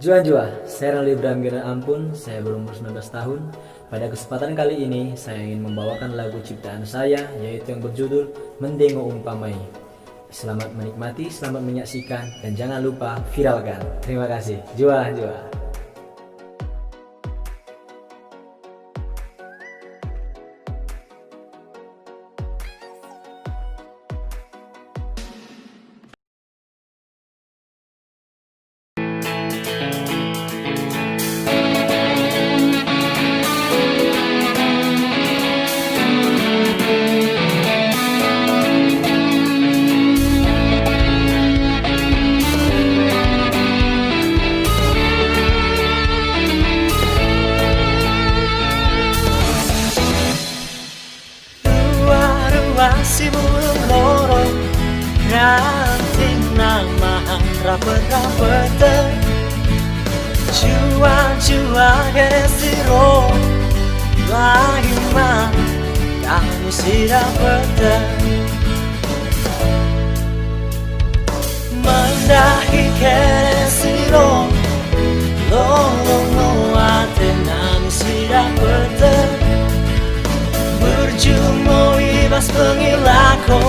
Jua-jua, saya Rally Ibrahim Giran Ampun, saya berumur 19 tahun. Pada kesempatan kali ini, saya ingin membawakan lagu ciptaan saya, yaitu yang berjudul Mendengo Umpamai. Selamat menikmati, selamat menyaksikan, dan jangan lupa viralkan. Terima kasih. Jua-jua. Si burung lorong ranting nama rapet-rapet Jua-jua geresiro lagi mah kamu si rapet Mendahi geresiro lolong ate nami si rapet Berjumo ibas pengilako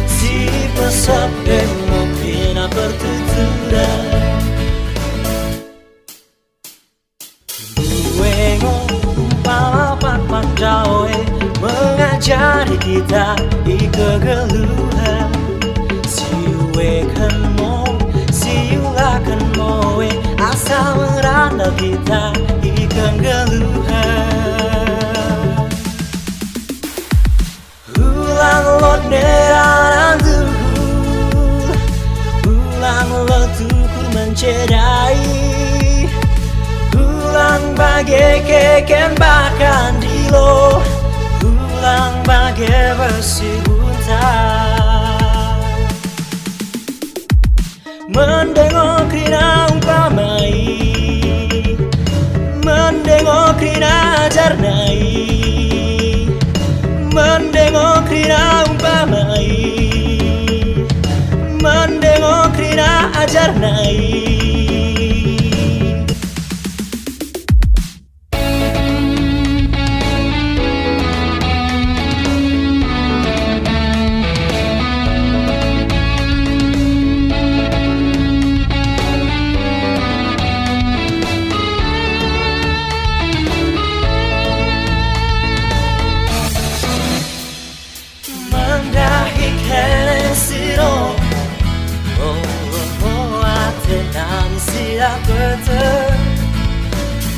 si pesap kena pertuturan Buengo umpama pak jawe mengajari kita ikegeluhan siuekan mo siulakan moe asal merandau kita ikegeluhan Ulang lo neranan tukur Ulang lo tukur mencederai Ulang bagai keken bahkan di lo Ulang bagai besi buta Mendengok rina umpamai Mendengok rina jarnai Mendengok rina umpamai Mendengok rina ajarnai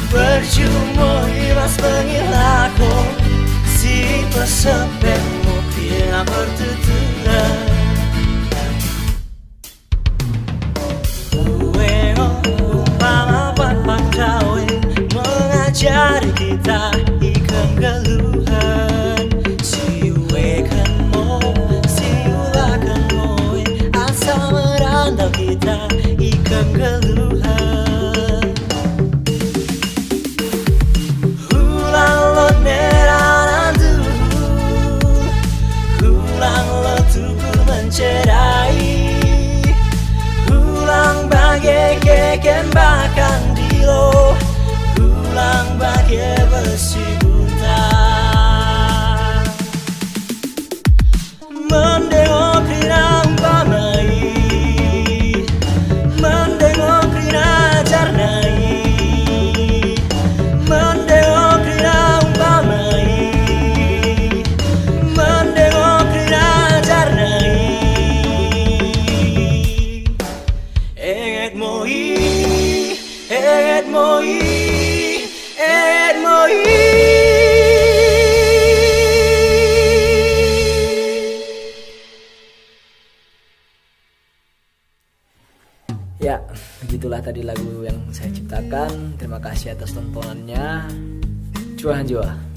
Berjumo ibas pengilako si pesepemu kena bertuturan Uengo umpama pak jawe mengajari kita ikan geluhan siuekan mo siulakan moe asal merandau kita ikan geluhan Ulang bagai keken bahkan di lo Ulang bagai besi buta Mendengok rina umpamai Mendengok rina jarnai Mendengok rina umpamai Mendengok rina jarnai Eget moi Ya, begitulah tadi lagu yang saya ciptakan. Terima kasih atas tontonannya. Jua-jua.